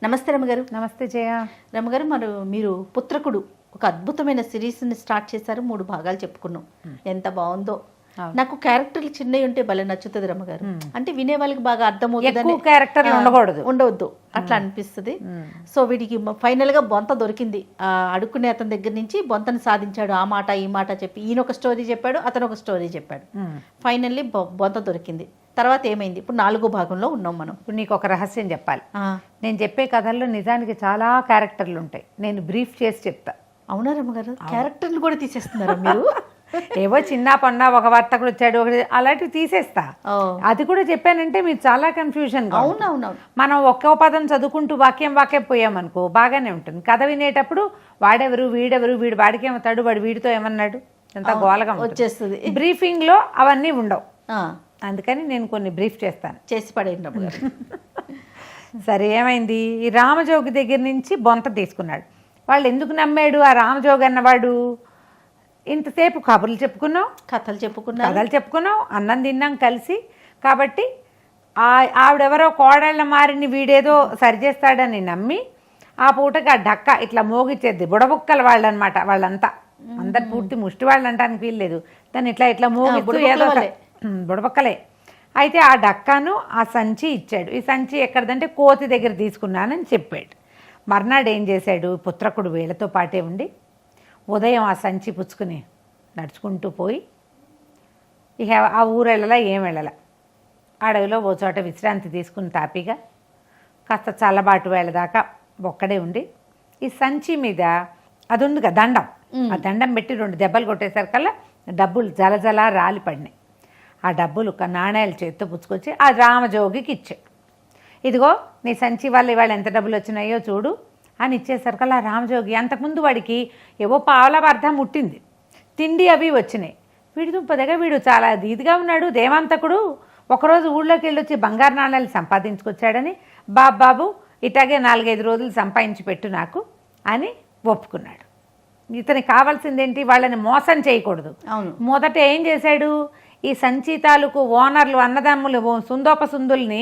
నమస్తే రమగారు. నమస్తే జయ. రమగారు, మీరు పుత్రకుడు ఒక అద్భుతమైన సిరీస్ని స్టార్ట్ చేశారు. 3 భాగాలు చెప్పుకున్నాం. ఎంత బాగుందో. నాకు క్యారెక్టర్లు చిన్నవి ఉంటే భలే నచ్చుతుంది రమగారు. అంటే వినే వాళ్ళకి బాగా అర్థమవుతుంది. క్యారెక్టర్లు ఉండవద్దు అట్లా అనిపిస్తుంది. సో వీడికి ఫైనల్ గా బొంత దొరికింది. అడుక్కునే అతని దగ్గర నుంచి బొంతను సాధించాడు. ఆ మాట ఈ మాట చెప్పి ఈయన ఒక స్టోరీ చెప్పాడు, అతను ఒక స్టోరీ చెప్పాడు. ఫైనల్లీ బొంత దొరికింది. తర్వాత ఏమైంది? ఇప్పుడు 4వ భాగంలో ఉన్నాం మనం. ఇప్పుడు నీకు ఒక రహస్యం చెప్పాలి. నేను చెప్పే కథల్లో నిజానికి చాలా క్యారెక్టర్లు ఉంటాయి. నేను బ్రీఫ్ చేసి చెప్తా. అవునా రమ్మగారు? క్యారెక్టర్లు కూడా తీసేస్తున్నారా మీరు? ఏవో చిన్న పన్న ఒక వర్తకుడు వచ్చాడు ఒకటి అలాంటివి తీసేస్తా. అది కూడా చెప్పానంటే మీరు చాలా కన్ఫ్యూజన్. అవునవునవును. మనం ఒక్కో పదం చదువుకుంటూ వాక్యం పోయామనుకో బాగానే ఉంటుంది. కథ వినేటప్పుడు వాడెవరు వీడెవరు వీడు వాడికి ఏమవుతాడు వాడు వీడితో ఏమన్నాడు ఎంత గోలగా వచ్చేస్తుంది. బ్రీఫింగ్ లో అవన్నీ ఉండవు. అందుకని నేను కొన్ని బ్రీఫ్ చేస్తాను. చేసి పడేయండి. సరే, ఏమైంది? ఈ రామజోగి దగ్గర నుంచి బొంత తీసుకున్నాడు. వాళ్ళు ఎందుకు నమ్మాడు ఆ రామజోగి అన్నవాడు? ఇంతసేపు కథలు చెప్పుకున్నాం, అన్నం తిన్నాం కలిసి. కాబట్టి ఆవిడెవరో కోడళ్ళ మారిని వీడేదో సరిచేస్తాడని నమ్మి ఆ పూటకి ఆ డక్క ఇట్లా మోగిచ్చేది. బుడబుక్కల వాళ్ళు అనమాట. వాళ్ళంతా అందరు పూర్తి ముష్టి వాళ్ళు అంటానికి వీల్లేదు. దాన్ని ఇట్లా మోగిస్తూ ఏదో బుడబుక్కలే. అయితే ఆ డక్కను ఆ సంచి ఇచ్చాడు. ఈ సంచి ఎక్కడదంటే కోతి దగ్గర తీసుకున్నానని చెప్పాడు. మర్నాడు ఏం చేశాడు? పుత్రకుడు వీళ్ళతో పాటే ఉండి ఉదయం ఆ సంచి పుచ్చుకుని నడుచుకుంటూ పోయి ఇక ఆ ఊరెళ్ళలా ఏం వెళ్ళాల అడవిలో ఓ చోట విశ్రాంతి తీసుకుని తాపిగా కాస్త చల్లబాటు వేళదాకా ఒక్కడే ఉండి ఈ సంచి మీద అది ఉంది కదా దండం, ఆ దండం పెట్టి 2 దెబ్బలు కొట్టేసరికల్లా డబ్బులు జలజలా రాలి పడినాయి. ఆ డబ్బులు నాణేలు చేత్తో పుచ్చుకొచ్చి ఆ రామజోగికి ఇచ్చాడు. ఇదిగో నీ సంచి వల్ల ఇవాళ ఎంత డబ్బులు వచ్చినాయో చూడు అని ఇచ్చేసరికల్లా రామజోగి అంతకుముందు వాడికి ఏవో పావుల అర్థం ముట్టింది, తిండి అవి వచ్చినాయి. వీడి దుంపదగా వీడు చాలా ఇదిగా ఉన్నాడు, దేవాంతకుడు. ఒకరోజు ఊళ్ళోకి వెళ్ళొచ్చి బంగారు నాణాలు సంపాదించుకొచ్చాడని బాబు ఇట్లాగే 4-5 రోజులు సంపాదించి పెట్టు నాకు అని ఒప్పుకున్నాడు. ఇతనికి కావాల్సిందేంటి? వాళ్ళని మోసం చేయకూడదు. మొదట ఏం చేశాడు? ఈ సంచి తాలూకు ఓనర్లు అన్నదమ్ములు సుందోపసుందుల్ని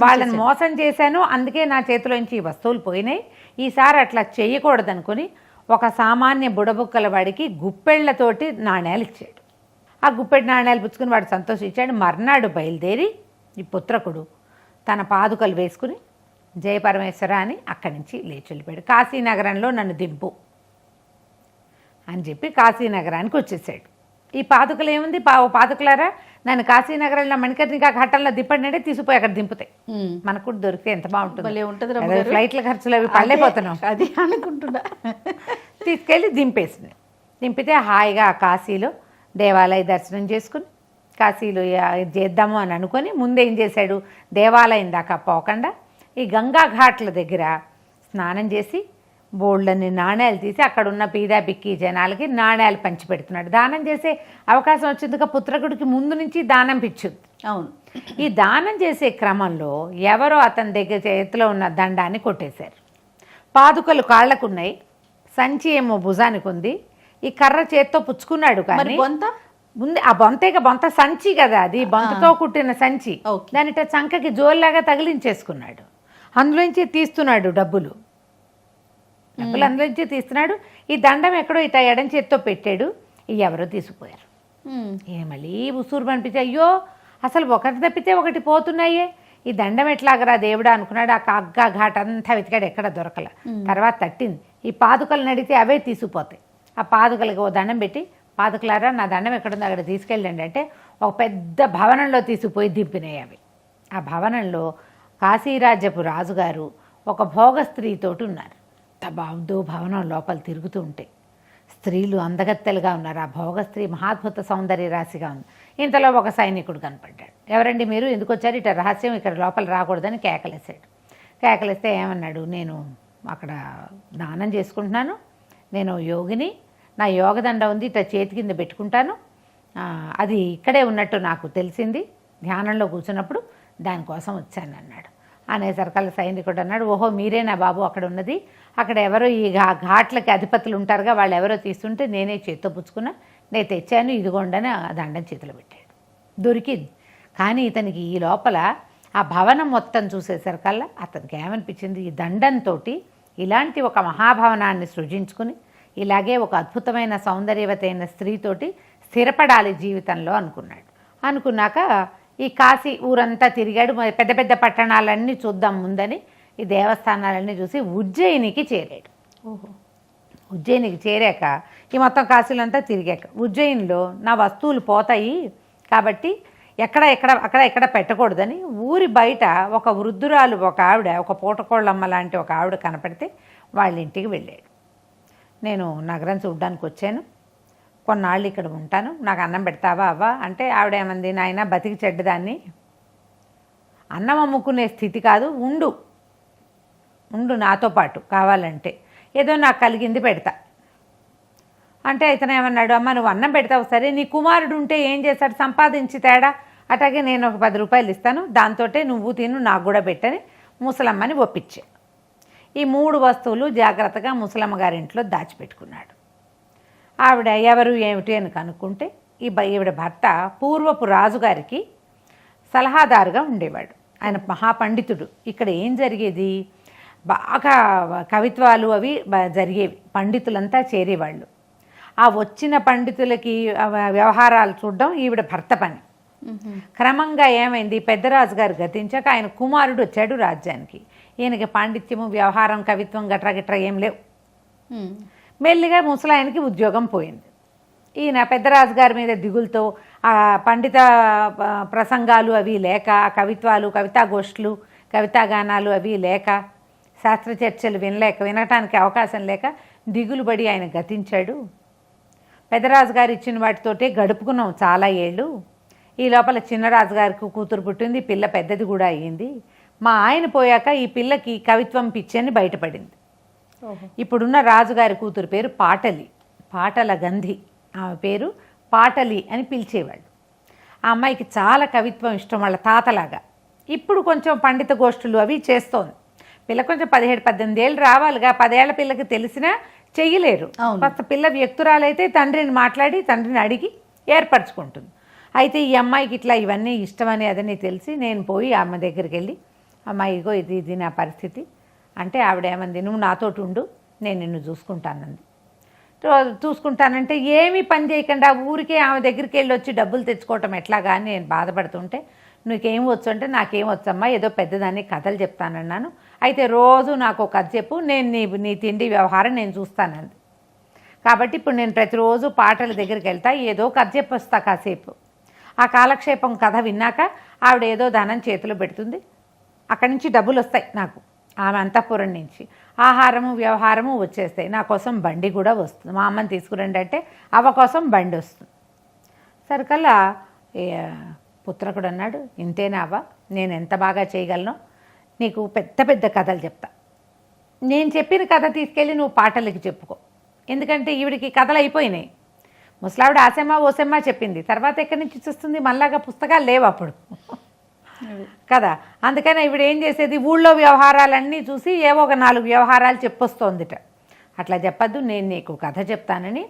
వాళ్ళని మోసం చేశాను, అందుకే నా చేతిలోంచి ఈ వస్తువులు పోయినాయి. ఈసారి అట్లా చేయకూడదు అనుకుని ఒక సామాన్య బుడబుక్కల వాడికి గుప్పెళ్లతోటి నాణ్యాలు ఇచ్చాడు. ఆ గుప్పెడి నాణ్యాలు పుచ్చుకుని వాడు సంతోషించాడు. మర్నాడు బయలుదేరి ఈ పుత్రకుడు తన పాదుకలు వేసుకుని జయపరమేశ్వర అని అక్కడి నుంచి లేచి వెళ్ళిపోయాడు. కాశీనగరంలో నన్ను దింపు అని చెప్పి కాశీనగరానికి వచ్చేసాడు. ఈ పాదుకలు ఏముంది? పాదుకలారా నన్ను కాశీనగరంలో మణికర్ణికా ఘట్టంలో దింపండి, తీసుకుపోయి అక్కడ దింపుతాయి. మనకు కూడా దొరికితే ఎంత బాగుంటుంది. ఫ్లైట్ల ఖర్చులు అవి పళ్ళైపోతున్నాం. అది అనుకుంటున్నా. తీసుకెళ్ళి దింపితే హాయిగా కాశీలో దేవాలయ దర్శనం చేసుకుని కాశీలో చేద్దాము అని అనుకొని ముందేం చేశాడు? దేవాలయం దాకా పోకుండా ఈ గంగా ఘాట్ల దగ్గర స్నానం చేసి బోళ్ళని నాణ్యాలు తీసి అక్కడ ఉన్న పీదా పిక్కి జనాలకి నాణ్యాలు పంచిపెడుతున్నాడు. దానం చేసే అవకాశం వచ్చిందిగా పుత్రకుడికి ముందు నుంచి దానం పిచ్చుద్ది. అవును. ఈ దానం చేసే క్రమంలో ఎవరో అతని దగ్గర చేతిలో ఉన్న దండాన్ని కొట్టేశారు. పాదుకలు కాళ్లకున్నాయి, సంచి ఏమో భుజానికి ఉంది. ఈ కర్ర చేత్తో పుచ్చుకున్నాడు. కానీ ఉంది ఆ బొంత సంచి కదా, అది బొంతతో కుట్టిన సంచి. దానిట చంకకి జోల్లాగా తగిలించేసుకున్నాడు. అందులోంచి తీస్తున్నాడు డబ్బులు అందులోంచి తీస్తున్నాడు. ఈ దండం ఎక్కడో ఇట ఎడం చేత్తో పెట్టాడు. ఎవరో తీసుకుపోయారు. మళ్ళీ ఉసూరు పంపించి అయ్యో అసలు ఒకటి తప్పితే ఒకటి పోతున్నాయే, ఈ దండం ఎట్లాగరా దేవుడా అనుకున్నాడు. ఆ కగ్గా ఘాట్ అంతా వెతికాడు, ఎక్కడ దొరకల. తర్వాత తట్టింది. ఈ పాదుకలు నడితే అవే తీసుకుపోతాయి. ఆ పాదుకలకి ఓ దండం పెట్టి పాదుకలారా నా దండం ఎక్కడుందో అక్కడ తీసుకెళ్ళండి అంటే ఒక పెద్ద భవనంలో తీసుకుపోయి దింపినాయి అవి. ఆ భవనంలో కాశీరాజ్యపు రాజుగారు ఒక భోగ స్త్రీతోటి ఉన్నారు. బాగుందో భవనం లోపల తిరుగుతూ ఉంటాయి. స్త్రీలు అందగత్తెలుగా ఉన్నారు. ఆ భోగ స్త్రీ మహాద్భుత సౌందర్య రాశిగా ఉంది. ఇంతలో ఒక సైనికుడు కనపడ్డాడు. ఎవరండి మీరు, ఎందుకు వచ్చారు? ఇట రహస్యం, ఇక్కడ లోపల రాకూడదని కేకలేసాడు. కేకలేస్తే ఏమన్నాడు? నేను అక్కడ దానం చేసుకుంటున్నాను, నేను యోగిని, నా యోగదండ ఉంది, ఇట్లా చేతి కింద పెట్టుకుంటాను, అది ఇక్కడే ఉన్నట్టు నాకు తెలిసింది ధ్యానంలో కూర్చున్నప్పుడు, దానికోసం వచ్చాను అన్నాడు. అనేసరికల్లా సైనికుడు అన్నాడు, ఓహో మీరేనా బాబు అక్కడ ఉన్నది? అక్కడ ఎవరో ఈ ఘాట్లకి అధిపతులు ఉంటారుగా, వాళ్ళు ఎవరో తీస్తుంటే నేనే చేత్తో పుచ్చుకున్నా, నేను తెచ్చాను, ఇదిగోండని ఆ దండం చేతిలో పెట్టాడు. దొరికింది. కానీ ఇతనికి ఈ లోపల ఆ భవనం మొత్తం చూసేసరికల్లా అతనికి ఏమనిపించింది, ఈ దండంతో ఇలాంటి ఒక మహాభవనాన్ని సృజించుకుని ఇలాగే ఒక అద్భుతమైన సౌందర్యవతైన స్త్రీతోటి స్థిరపడాలి జీవితంలో అనుకున్నాడు. అనుకున్నాక ఈ కాశీ ఊరంతా తిరిగాడు. పెద్ద పెద్ద పట్టణాలన్నీ చూద్దాం ముందని ఈ దేవస్థానాలన్నీ చూసి ఉజ్జయినికి చేరాడు. ఓహో. ఉజ్జయినికి చేరాక ఈ మొత్తం కాశీలంతా తిరిగాక ఉజ్జయినిలో నా వస్తువులు పోతాయి కాబట్టి అక్కడ పెట్టకూడదని ఊరి బయట ఒక వృద్ధురాలు, ఒక ఆవిడ, ఒక పూటకోళ్ళమ్మ లాంటి ఒక ఆవిడ కనపడితే వాళ్ళ ఇంటికి వెళ్ళాడు. నేను నగరం చూడ్డానికి వచ్చాను, కొన్నాళ్ళు ఇక్కడ ఉంటాను, నాకు అన్నం పెడతావా అవ్వా అంటే ఆవిడ ఏమంది, నాయన బతికి చెడ్డదాన్ని, అన్నం అమ్ముకునే స్థితి కాదు, ఉండు నాతో పాటు, కావాలంటే ఏదో నాకు కలిగింది పెడతా అంటే ఇతను ఏమన్నాడు, అమ్మ నువ్వు అన్నం పెడతావు సరే, నీ కుమారుడు ఉంటే ఏం చేశాడు, సంపాదించి తేడా, అట్లాగే నేను ఒక 10 రూపాయలు ఇస్తాను, దాంతో నువ్వు తిను, నాకు కూడా పెట్టని ముసలమ్మని ఒప్పించే. ఈ 3 వస్తువులు జాగ్రత్తగా ముసలమ్మ గారింట్లో దాచిపెట్టుకున్నాడు. ఆవిడ ఎవరు ఏమిటి అని కనుక్కుంటే ఈవిడ భర్త పూర్వపు రాజుగారికి సలహాదారుగా ఉండేవాడు. ఆయన మహాపండితుడు. ఇక్కడ ఏం జరిగేది, బాగా కవిత్వాలు అవి జరిగేవి, పండితులంతా చేరేవాళ్ళు. ఆ వచ్చిన పండితులకి వ్యవహారాలు చూడడం ఈవిడ భర్త పని. క్రమంగా ఏమైంది, పెద్దరాజు గారు గతించాక ఆయన కుమారుడు వచ్చాడు రాజ్యానికి. ఈయనకి పాండిత్యము, వ్యవహారం, కవిత్వం గట్రా ఏం లేవు. మెల్లిగా ముసలాయనకి ఉద్యోగం పోయింది. ఈయన పెద్దరాజు గారి మీద దిగులతో ఆ పండిత ప్రసంగాలు అవి లేక, కవిత్వాలు, కవితాగోష్ఠులు, కవితాగానాలు అవి లేక, శాస్త్ర చర్చలు వినటానికి అవకాశం లేక దిగులుబడి ఆయన గతించాడు. పెద్దరాజు గారు ఇచ్చిన వాటితోటే గడుపుకున్నాం చాలా ఏళ్ళు. ఈ లోపల చిన్నరాజు గారికి కూతురు పుట్టింది, పిల్ల పెద్దది కూడా అయ్యింది. మా ఆయన పోయాక ఈ పిల్లకి కవిత్వం పిచ్చని బయటపడింది. ఇప్పుడున్న రాజుగారి కూతురు పేరు పాటలి, పాటల గంధి. ఆమె పేరు పాటలి అని పిలిచేవాళ్ళు. ఆ అమ్మాయికి చాలా కవిత్వం ఇష్టం, వాళ్ళ తాతలాగా. ఇప్పుడు కొంచెం పండిత గోష్ఠులు అవి చేస్తోంది. పిల్ల కొంచెం 17-18 ఏళ్ళు రావాలిగా, 10 ఏళ్ల పిల్లకి తెలిసినా చెయ్యలేరు. ఫస్ట్ పిల్ల వ్యక్తురాలైతే తండ్రిని మాట్లాడి, తండ్రిని అడిగి ఏర్పరచుకుంటుంది. అయితే ఈ అమ్మాయికి ఇట్లా ఇవన్నీ ఇష్టమని అదని తెలిసి నేను పోయి ఆమె దగ్గరికి వెళ్ళి, అమ్మాయి ఇగో ఇది నా పరిస్థితి అంటే ఆవిడ ఏమంది, నువ్వు నాతోటి ఉండు, నేను నిన్ను చూసుకుంటానంది. చూసుకుంటానంటే ఏమీ పని చేయకుండా ఊరికే ఆమె దగ్గరికి వెళ్ళి వచ్చి డబ్బులు తెచ్చుకోవటం ఎట్లాగా అని నేను బాధపడుతుంటే, నీకేం వచ్చు అంటే నాకేం వచ్చమ్మా, ఏదో పెద్దదాన్ని కథలు చెప్తానన్నాను, అయితే రోజు నాకు ఒక కథ చెప్పు, నేను నీ తిండి వ్యవహారం నేను చూస్తానంది. కాబట్టి ఇప్పుడు నేను ప్రతిరోజు పాటల దగ్గరికి వెళ్తా, ఏదో కథ చెప్పొస్తా కాసేపు. ఆ కాలక్షేపం కథ విన్నాక ఆవిడ ఏదో ధనం చేతిలో పెడుతుంది, అక్కడి నుంచి డబ్బులు వస్తాయి నాకు, ఆమె అంతఃపురం నుంచి ఆహారము వ్యవహారము వచ్చేస్తాయి. నా కోసం బండి కూడా వస్తుంది, మా అమ్మని తీసుకురండి అంటే అవ్వ కోసం బండి వస్తుంది. సరికల్లా పుత్రకుడు అన్నాడు, ఇంతేనా అవ్వ, నేను ఎంత బాగా చేయగలను, నీకు పెద్ద పెద్ద కథలు చెప్తా, నేను చెప్పిన కథ తీసుకెళ్ళి నువ్వు పాటలకి చెప్పుకో, ఎందుకంటే ఈవిడికి కథలు అయిపోయినాయి. ముసలావిడ ఆసెమ్మ ఓసెమ్మ చెప్పింది, తర్వాత ఎక్కడి నుంచి చూస్తుంది, మళ్ళాగా పుస్తకాలు లేవు అప్పుడు కదా. అందుకని ఈవిడ ఏం చేసేది, ఊళ్ళో వ్యవహారాలన్నీ చూసి ఏవో ఒక 4 వ్యవహారాలు చెప్పొస్తోందిట. అట్లా చెప్పద్దు, నేను నీకు కథ చెప్తానని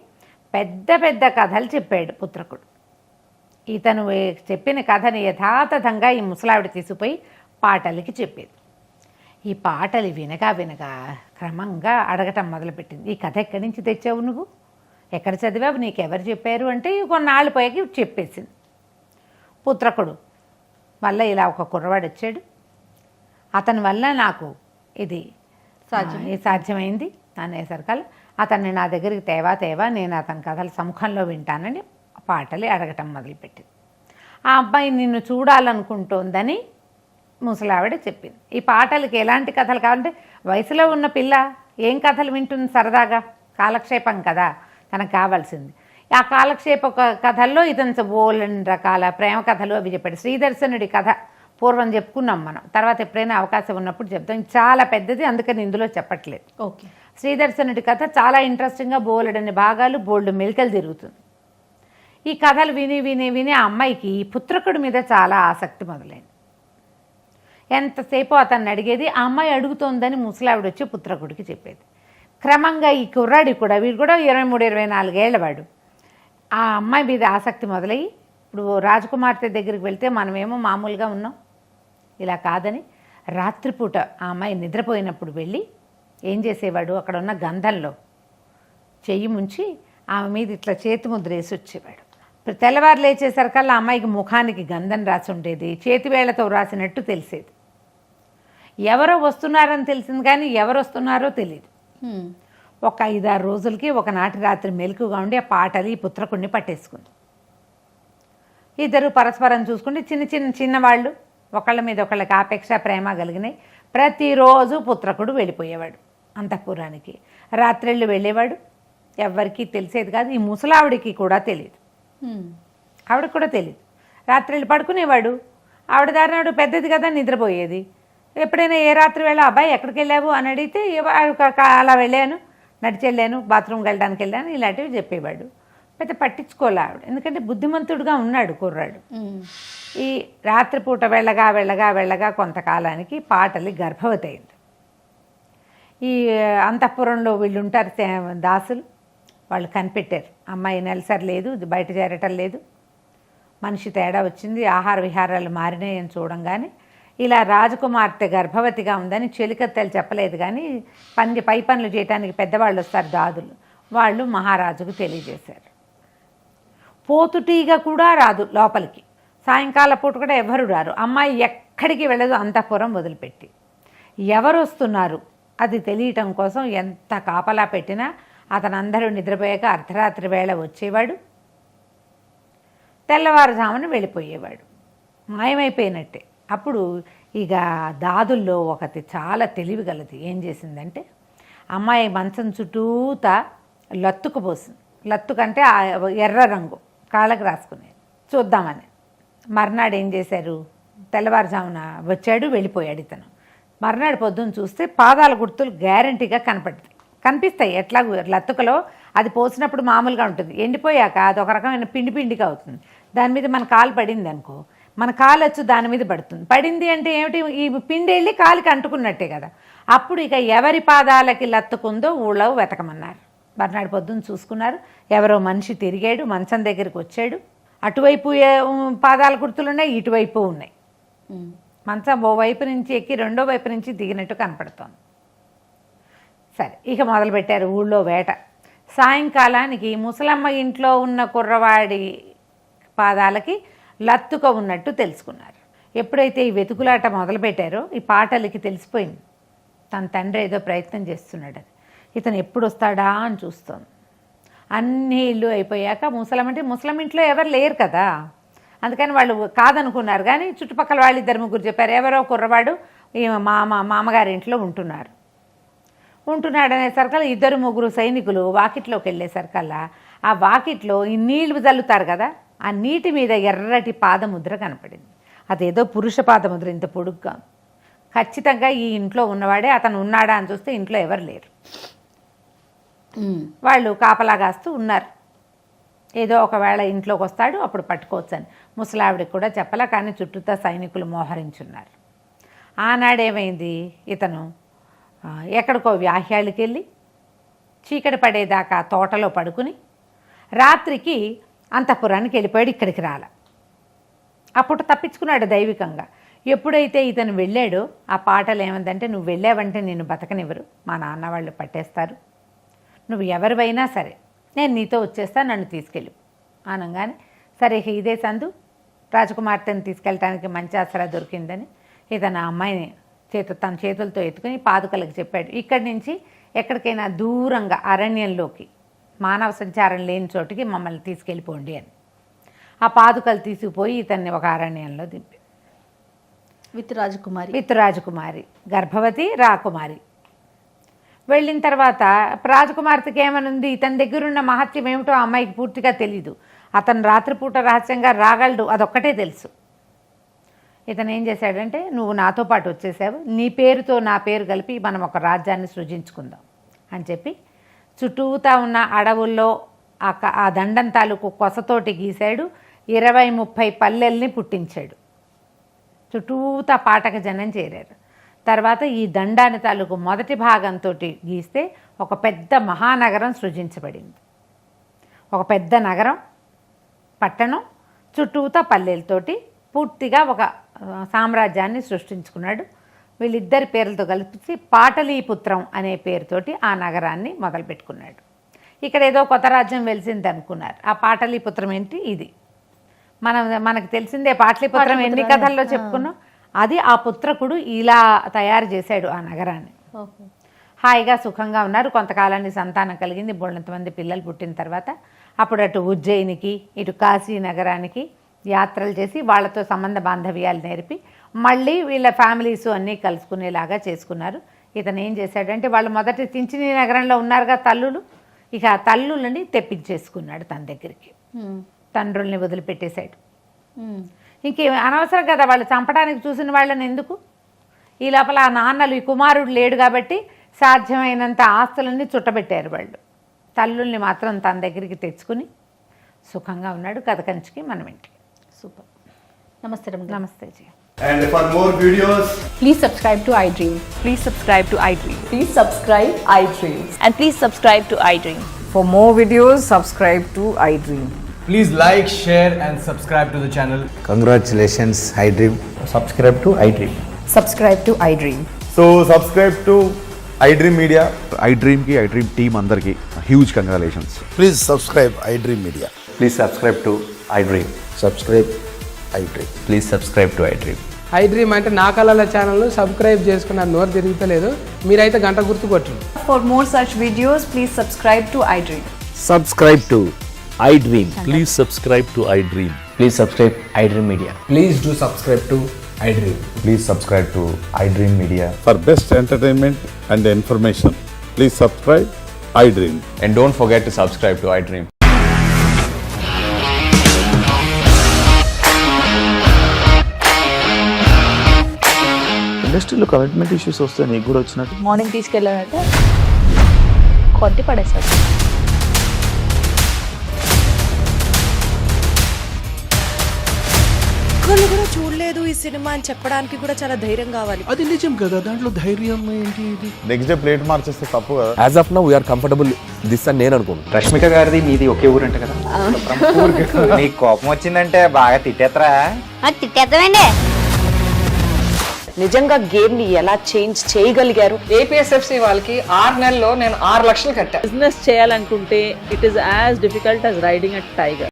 పెద్ద పెద్ద కథలు చెప్పాడు పుత్రకుడు. ఇతను చెప్పిన కథని యథాతథంగా ఈ ముసలావిడ తీసుకుపోయి పాటలకి చెప్పేది. ఈ పాటలు వినగా క్రమంగా అడగటం మొదలుపెట్టింది, ఈ కథ ఎక్కడి నుంచి తెచ్చావు, నువ్వు ఎక్కడ చదివావు, నీకెవరు చెప్పారు అంటే కొన్నాళ్ళు పోయాకి చెప్పేసింది. పుత్రకుడు వల్ల ఇలా ఒక కుర్రవాడు వచ్చాడు, అతని వల్ల నాకు ఇది సాధ్యమైంది అనేసరికల్లా అతన్ని నా దగ్గరికి తేవా నేను అతని కథలు సముఖంలో వింటానని పాటలు అడగటం మొదలుపెట్టింది. ఆ అబ్బాయి నిన్ను చూడాలనుకుంటోందని ముసలావిడ చెప్పింది. ఈ పాటలకి ఎలాంటి కథలు కావాలంటే, వయసులో ఉన్న పిల్ల ఏం కథలు వింటుంది సరదాగా, కాలక్షేపం కదా తనకు కావాల్సింది. ఆ కాలక్షేప కథల్లో ఇతను బోలని రకాల ప్రేమ కథలు అవి చెప్పాడు. శ్రీదర్శనుడి కథ పూర్వం చెప్పుకున్నాం మనం, తర్వాత ఎప్పుడైనా అవకాశం ఉన్నప్పుడు చెప్తాం. చాలా పెద్దది, అందుకని ఇందులో చెప్పట్లేదు. ఓకే. శ్రీదర్శనుడి కథ చాలా ఇంట్రెస్టింగ్గా బోలెడని భాగాలు, బోల్డ్ మెలికలు తిరుగుతుంది. ఈ కథలు విని ఆ అమ్మాయికి పుత్రకుడి మీద చాలా ఆసక్తి మొదలైంది. ఎంతసేపు అతన్ని అడిగేది, ఆ అమ్మాయి అడుగుతోందని ముసలావిడ వచ్చి పుత్రకుడికి చెప్పేది. క్రమంగా ఈ కుర్రాడి కూడా, వీడు కూడా 23-24 ఏళ్ల వాడు, ఆ అమ్మాయి మీద ఆసక్తి మొదలయ్యి, ఇప్పుడు రాజకుమార్తె దగ్గరికి వెళ్తే మనమేమో మామూలుగా ఉన్నాం, ఇలా కాదని రాత్రిపూట ఆ అమ్మాయి నిద్రపోయినప్పుడు వెళ్ళి ఏం చేసేవాడు, అక్కడ ఉన్న గంధంలో చెయ్యి ముంచి ఆమె మీద ఇట్లా చేతి ముద్ర వేసి వచ్చేవాడు. తెల్లవారు లేచేసరికల్లా అమ్మాయికి ముఖానికి గంధం రాసి ఉండేది, చేతివేళ్లతో రాసినట్టు తెలిసేది. ఎవరో వస్తున్నారని తెలిసింది కానీ ఎవరు వస్తున్నారో తెలియదు. ఒక 5-6 రోజులకి ఒకనాటి రాత్రి మెలకుగా ఉండి ఆ పాటలు ఈ పుత్రకుడిని పట్టేసుకుంది. ఇద్దరు పరస్పరం చూసుకుంటే చిన్నవాళ్ళు ఒకళ్ళ మీద ఒకళ్ళకి ఆపేక్ష ప్రేమ కలిగినాయి. ప్రతిరోజు పుత్రకుడు వెళ్ళిపోయేవాడు అంతఃపురానికి. రాత్రిళ్ళు వెళ్ళేవాడు, ఎవ్వరికీ తెలిసేది కాదు. ఈ ముసలావిడికి కూడా తెలియదు, ఆవిడకి కూడా తెలియదు. రాత్రిళ్ళు పడుకునేవాడు, ఆవిడ దారిన ఆవిడ పెద్దది కదా నిద్రపోయేది. ఎప్పుడైనా ఏ రాత్రి వేళ అబ్బాయి ఎక్కడికి వెళ్ళావు అని అడిగితే అలా వెళ్ళాను, నడిచి వెళ్ళాను, బాత్రూమ్కి వెళ్ళడానికి వెళ్ళాను, ఇలాంటివి చెప్పేవాడు. పెద్ద పట్టించుకోలే ఆవిడ, ఎందుకంటే బుద్ధిమంతుడుగా ఉన్నాడు కుర్రాడు. ఈ రాత్రిపూట వెళ్ళగా కొంతకాలానికి పాటలి గర్భవతి అయింది. ఈ అంతఃపురంలో వీళ్ళు ఉంటారు దాసులు, వాళ్ళు కనిపెట్టారు అమ్మాయి నెలసరి లేదు, బయట చేరటం లేదు, మనిషి తేడా వచ్చింది, ఆహార విహారాలు మారినాయని చూడంగానే ఇలా రాజకుమార్తె గర్భవతిగా ఉందని చెలికత్తెలు చెప్పలేదు కానీ పై పనులు చేయడానికి పెద్దవాళ్ళు వస్తారు దాదులు, వాళ్ళు మహారాజుకు తెలియజేశారు. పోతుటీగా కూడా రాదు లోపలికి, సాయంకాల పూట కూడా ఎవరు రారు. అమ్మాయి ఎక్కడికి వెళ్ళదు అంతఃపురం వదిలిపెట్టి. ఎవరు వస్తున్నారు అది తెలియటం కోసం ఎంత కాపలా పెట్టినా అతను అందరూ నిద్రపోయాక అర్ధరాత్రి వేళ వచ్చేవాడు, తెల్లవారుజామున వెళ్ళిపోయేవాడు, మాయమైపోయినట్టే. అప్పుడు ఇక దాదుల్లో ఒకటి చాలా తెలివిగలది ఏం చేసిందంటే అమ్మాయి మంచం చుట్టూతా లత్తుకు పోసింది. లత్తుకంటే ఎర్ర రంగు కాళ్ళకి రాసుకునేది చూద్దామని. మర్నాడు ఏం చేశారు, తెల్లవారుజామున వచ్చాడు, వెళ్ళిపోయాడు ఇతను. మర్నాడు పొద్దున్న చూస్తే పాదాల గుర్తులు గ్యారంటీగా కనిపిస్తాయి. ఎట్లా లత్తుకలో అది పోసినప్పుడు మామూలుగా ఉంటుంది, ఎండిపోయాక అది ఒక రకమైన పిండిగా అవుతుంది. దాని మీద మన కాలు పడింది అనుకో, మన కాలు వచ్చి దాని మీద పడుతుంది. పడింది అంటే ఏమిటి, ఈ పిండి వెళ్ళి కాలుకి అంటుకున్నట్టే కదా. అప్పుడు ఇక ఎవరి పాదాలకి లత్తుకుందో ఊళ్ళో వెతకమన్నారు. మర్నాడు పొద్దున్న చూసుకున్నారు, ఎవరో మనిషి తిరిగాడు, మంచం దగ్గరికి వచ్చాడు. అటువైపు పాదాల గుర్తులు ఉన్నాయి, ఇటువైపు ఉన్నాయి. మంచం ఓ వైపు నుంచి ఎక్కి రెండో వైపు నుంచి దిగినట్టు కనపడుతోంది. సరే ఇక మొదలుపెట్టారు ఊళ్ళో వేట. సాయంకాలానికి ముసలమ్మ ఇంట్లో ఉన్న కుర్రవాడి పాదాలకి లత్తుక ఉన్నట్టు తెలుసుకున్నారు. ఎప్పుడైతే ఈ వెతుకులాట మొదలుపెట్టారో ఈ పాటలకి తెలిసిపోయింది తన తండ్రి ఏదో ప్రయత్నం చేస్తున్నాడని. ఇతను ఎప్పుడు వస్తాడా అని చూస్తోంది. అన్ని ఇల్లు అయిపోయాక ముసలం ఇంట్లో ఎవరు లేరు కదా, అందుకని వాళ్ళు కాదనుకున్నారు. కానీ చుట్టుపక్కల వాళ్ళు 2-3 చెప్పారు, ఎవరో కుర్రవాడు ఈ మామగారి ఇంట్లో ఉంటున్నాడనేసరికల్లా 2-3 సైనికులు వాకిట్లోకి వెళ్ళేసరికల్లా ఆ వాకిట్లో ఈ నీళ్లు చల్లుతారు కదా, ఆ నీటి మీద ఎర్రటి పాదముద్ర కనపడింది. అదేదో పురుష పాదముద్ర, ఇంత పొడుగ్గా. ఖచ్చితంగా ఈ ఇంట్లో ఉన్నవాడే, అతను ఉన్నాడా అని చూస్తే ఇంట్లో ఎవరు లేరు. వాళ్ళు కాపలా కాస్తూ ఉన్నారు, ఏదో ఒకవేళ ఇంట్లోకి వస్తాడు అప్పుడు పట్టుకోవచ్చు అని. ముసలావిడికి కూడా చెప్పలా, కానీ చుట్టూతా సైనికులు మోహరించున్నారు. ఆనాడేమైంది, ఇతను ఎక్కడికో వ్యాహ్యాలకి వెళ్ళి చీకటి పడేదాకా తోటలో పడుకుని రాత్రికి అంతఃపురానికి వెళ్ళిపోయాడు. ఇక్కడికి రాల. అప్పుడు తప్పించుకున్నాడు దైవికంగా. ఎప్పుడైతే ఇతను వెళ్ళాడో ఆ పాటలు ఏమందంటే, నువ్వు వెళ్ళావంటే నిన్ను బతకనివ్వరు, మా నాన్న వాళ్ళు పట్టేస్తారు, నువ్వు ఎవరివైనా సరే నేను నీతో వచ్చేస్తా, నన్ను తీసుకెళ్ళు అనగానే సరే ఇదే సందు రాజకుమార్తెను తీసుకెళ్ళటానికి మంచి ఆసరా దొరికిందని ఇతను ఆ అమ్మాయిని తన చేతులతో ఎత్తుకుని పాదుకలకు చెప్పాడు, ఇక్కడి నుంచి ఎక్కడికైనా దూరంగా అరణ్యంలోకి మానవ సంచారం లేని చోటికి మమ్మల్ని తీసుకెళ్ళిపోండి అని. ఆ పాదుకలు తీసుకుపోయి ఇతన్ని ఒక అరణ్యంలో దింపి విత్ రాజకుమారి గర్భవతి రాకుమారి. వెళ్ళిన తర్వాత రాజకుమార్తెకి ఏమనుంది, ఇతని దగ్గరున్న మహత్యం ఏమిటో ఆ అమ్మాయికి పూర్తిగా తెలీదు. అతను రాత్రిపూట రహస్యంగా రాగలడు, అదొక్కటే తెలుసు. ఇతను ఏం చేశాడంటే, నువ్వు నాతో పాటు వచ్చేసావు, నీ పేరుతో నా పేరు కలిపి మనం ఒక రాజ్యాన్ని సృజించుకుందాం అని చెప్పి చుట్టూతా ఉన్న అడవుల్లో ఆ దండం తాలూకు కొసతోటి గీశాడు. 20-30 పల్లెల్ని పుట్టించాడు. చుట్టూతా పాటక జనం చేరారు. తర్వాత ఈ దండాన్ని తాలూకు మొదటి భాగంతో గీస్తే ఒక పెద్ద మహానగరం సృజించబడింది. ఒక పెద్ద నగరం, పట్టణం, చుట్టూతా పల్లెలతోటి పూర్తిగా ఒక సామ్రాజ్యాన్ని సృష్టించుకున్నాడు. వీళ్ళిద్దరి పేర్లతో కలిపి పాటలీపుత్రం అనే పేరుతోటి ఆ నగరాన్ని మొదలుపెట్టుకున్నాడు. ఇక్కడ ఏదో కొత్త రాజ్యం వెలిసింది అనుకున్నారు. ఆ పాటలీపుత్రం ఏంటి? ఇది మనకు తెలిసిందే. పాటలీపుత్రం ఎన్ని కథల్లో చెప్పుకున్నాం. అది ఆ పుత్రకుడు ఇలా తయారు చేశాడు ఆ నగరాన్ని. హాయిగా సుఖంగా ఉన్నారు. కొంతకాలానికి సంతానం కలిగింది. బోళ్ళంతమంది పిల్లలు పుట్టిన తర్వాత అప్పుడు అటు ఉజ్జయినికి ఇటు కాశీ నగరానికి యాత్రలు చేసి వాళ్ళతో సంబంధ బాంధవ్యాలు నేర్పి మళ్ళీ వీళ్ళ ఫ్యామిలీస్ అన్నీ కలుసుకునేలాగా చేసుకున్నారు. ఇతను ఏం చేశాడంటే వాళ్ళు మొదటి తించిని నగరంలో ఉన్నారుగా తల్లులు, ఇక ఆ తల్లులని తెప్పించేసుకున్నాడు తన దగ్గరికి. తండ్రుల్ని వదిలిపెట్టేశాడు. ఇంకేం అనవసరం కదా వాళ్ళు చంపడానికి చూసిన వాళ్ళని ఎందుకు. ఈ లోపల ఆ నాన్నలు ఈ కుమారుడు లేడు కాబట్టి సాధ్యమైనంత ఆస్తులన్నీ చుట్టబెట్టారు వాళ్ళు. తల్లుల్ని మాత్రం తన దగ్గరికి తెచ్చుకుని సుఖంగా ఉన్నాడు. కథ కంచికి మనం ఇంటికి. సూపర్. నమస్తే రమ్య. నమస్తే G. And for more videos, Please subscribe to iDream. Please subscribe to iDream. Please subscribe iDream. And please subscribe to iDream. For more videos, subscribe to iDream. please like, share and subscribe to the channel. Congratulations, iDream. Subscribe to iDream. Subscribe to iDream. So subscribe to iDream Media. iDream ki iDream team andarki huge congratulations. Please subscribe iDream Media. Please subscribe to iDream. Subscribe iDream. Please subscribe to iDream. iDream అంటే నా కళల ఛానల్ను subscribe చేసుకున్నారు. నోరు తిరుగుతలేదు. మీరైతే గంట గుర్తు కొట్టండి. For more such videos, please subscribe to iDream. Subscribe to iDream. Please subscribe to iDream. Please subscribe iDream Media. Please do subscribe to iDream. Please subscribe to iDream Media. For best entertainment and information, please subscribe iDream. And don't forget to subscribe to iDream. ఇండస్ట్రీలో commitment issues వస్తే నీకు కూడా వచ్చినట్టు. Morning తీసుకెళ్ళాడంటే కొట్టి పడేశాడు. ఒక్కళ్ళు కూడా చూడలేదు ఈ సినిమా అని చెప్పడానికి కూడా చాలా ధైర్యం కావాలి. అది నిజం కదా, దాంట్లో ధైర్యం ఏంటి? ఇది నెక్స్ట్ డే ప్లేట్ మార్చేస్తే తప్పు కదా. As of now we are comfortable this అని నేను అనుకుంటున్నాను. రష్మిక గారిది మీది ఒకే ఊరంట కదా? నీకు కోపం వచ్చిందంటే బాగా తిట్టేత్తరా? తిట్టేద్దామండి. నిజంగా గేమ్ ని ఎలా చేంజ్ చేయగలిగారు? APSFC వాళ్ళకి 6 నెలల్లో నేను 6 లక్షలు కట్టా. బిజినెస్ చేయాలనుకుంటే it is as difficult as riding a tiger.